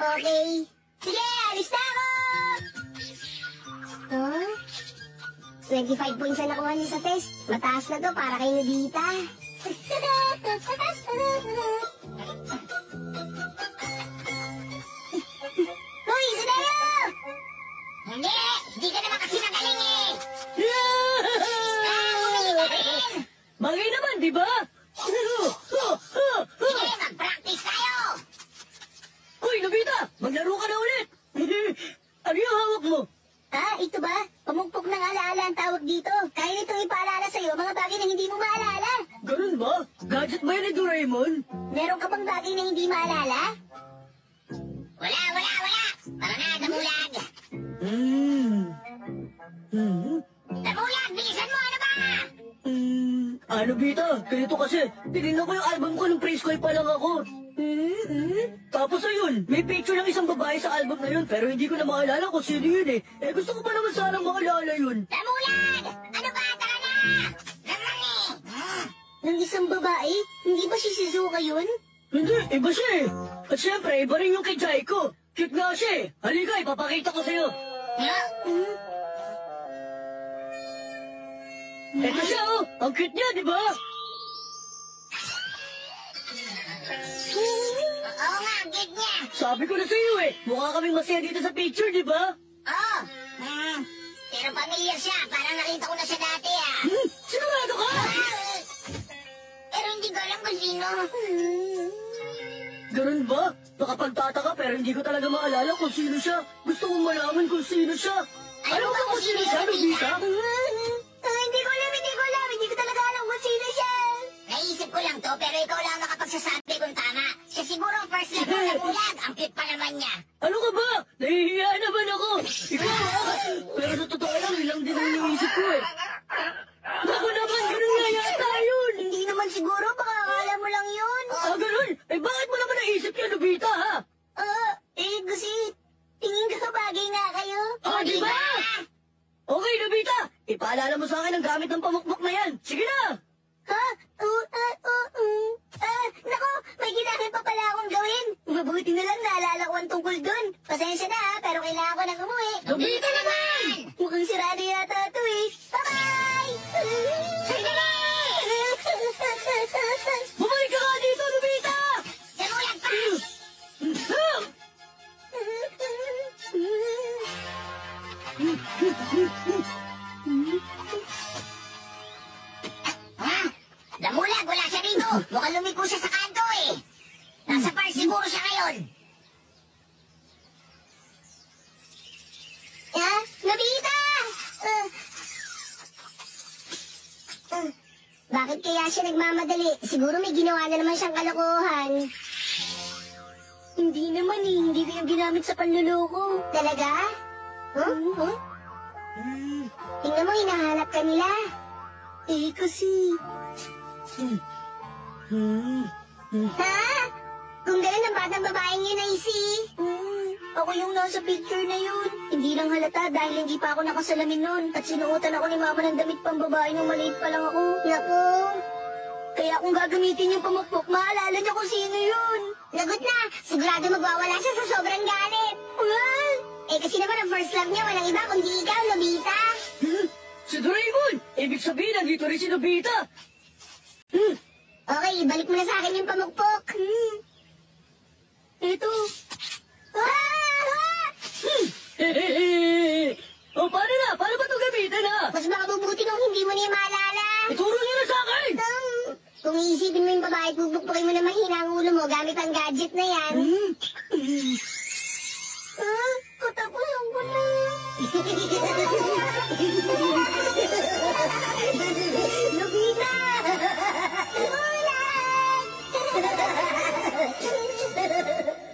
Okay. Sige, alis na ako! Huh? 25 points na nakuha niya sa test. Mataas na to para kay Nobita. Hoy, Sidayo! Hindi ka naman kasi nagaling eh! Bagay naman, di ba? Sige, mag-practice tayo! Hoy, Nobita! Maglaro ka na ulit! Ano yung hawak mo? Ah, ito ba? Pamugpok ng alaala ang tawag dito. Kaya nitong ipaalala sa'yo mga bagay na hindi mo maalala. Ganun ba? Gadget ba yun ni Doraemon? Meron ka bang bagay na hindi maalala? Wala! Tara na, Damulag! Damulag, bilisan mo! Ano ba? Ano, Bita? Ganito kasi. Tinignan ko yung album ko nung preschool pa lang ako. Tapos ayun, may picture ng isang babae sa album na yun, pero hindi ko na maalala kung sino yun eh. Gusto ko pa naman sanang maalala yun. Damulag! Ano ba? Tara na! Ng isang babae? Hindi ba si Shizuka yun? Hindi, iba siya eh. At syempre, iba rin yung kay Jaiko. Cute nga siya eh. Halika, ipapakita ko sa'yo. Eto siya oh, ang cute niya, di ba? Oo nga, ang cute niya. Sabi ko na sa'yo eh, mukha kaming masaya dito sa picture, di ba? Oo. Pero pamilyar siya, parang nakita ko na siya dati ah. Sigurado ka? Pero hindi ko alam kung sino. Ganun ba? Nakapagtataka pero hindi ko talaga maalala kung sino siya. Gusto kong malaman kung sino siya. Alam mo kung sino siya, Nobita? Hindi ko alam. Hindi ko talaga alam kung sino siya. Naisip ko lang to, pero ikaw lang nakapagsasabi kung tama. Siya siguro ang first level na bulag. Ang cute pa naman niya. Ano ka ba? Nahihiya naman ako. Ikaw pero sa totoo lang, ilang din ang naisip ko eh. Ako naman, ganun nga yata yun. Hindi naman siguro, baka akala mo lang yun. Ganun? Bakit mo naman naisip yan, Nobita, ha? Kasi tingin ka bagay nga kayo. Di ba? Okay, Nobita. Ipaalala mo sa akin ang gamit ng pamukmok na yan. Sige na. Ha? Nako, may ginamit pa pala akong gawin. Mabuti na lang naalala ko ang tungkol dun. Pasensya na ha, pero kailangan ko nang umuwi. Nobita naman! Mukhang sirado yata ito eh. Bye-bye! Sandali! Bumalik ka nga dito, Nobita! Damulag pa! Damulag, wala siya rito. Mukhang lumiko siya sa kanto eh. Nasa bar siguro siya ngayon. Nobita! Bakit kaya siya nagmamadali? Siguro may ginawa na naman siyang kalokohan. Hindi naman eh. Hindi ko yung ginamit sa panluloko. Talaga? Huh? Tingnan mo, hinahanap ka nila. Kasi... Ha? Kung gano'n ang batang babaeng yun ay si... Ako yung nasa picture na yun. Hindi lang halata dahil hindi pa ako nakasalamin nun. At sinuotan ako ni mama ng damit pang babae nung maliit pa lang ako. Naku. Kaya kung gagamitin yung pamukpok, maalala niya kung sino yun. Lagot na. Sigurado magwawala siya sa sobrang galit. Kasi naman ang first love niya walang iba kundi ikaw, Nobita. Si Doraemon! Ibig sabihin, nandito rin si Nobita. Okay, balik mo na sa akin yung pamukpok. Ito. Paano na? Paano ba ito gamitin, ha? Mas makabubuti kung hindi mo niya maalala. Ituro niyo na sa akin! Kung iisipin mo yung babae at bubukpukin mo na mahina ang ulo mo gamit ang gadget na yan. Katapusan ko na. Nobita!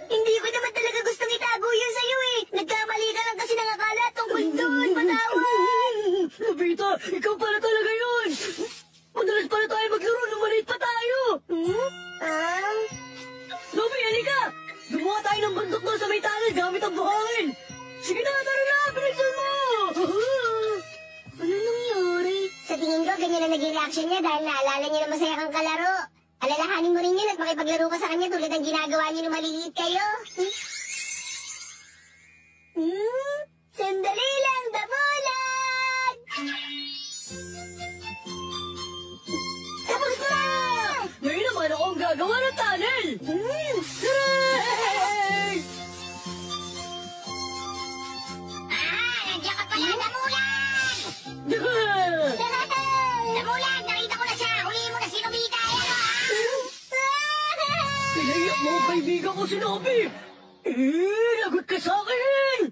Hindi ko naman talaga gustong itago yun sa'yo eh. Nagkamali ka lang kasi nakakala tungkol doon. Patawad! Nobita, ikaw pala talaga yun! Madalas pala tayo maglaro nung maliit pa tayo! Nobi, halika! Gumawa tayo ng bundok doon sa may tunnel gamit ang buhangin! Sige na, tara na! Bilisan mo! Ano nangyari? Sa tingin ko, ganyan na naging reaction niya dahil naalala niya na masaya kang kalaro. Alalahanin mo rin yun at makipaglaro ka sa kanya tulad ng ginagawa niyo nung maliliit kayo. Hooray! Nandiyan ka pala, Damulag! Damulag, nakita ko na siya. Huliin mo na si Nobita. Pinaiyak mo ang kaibigan ko si Nobby! Lagot ka sa akin!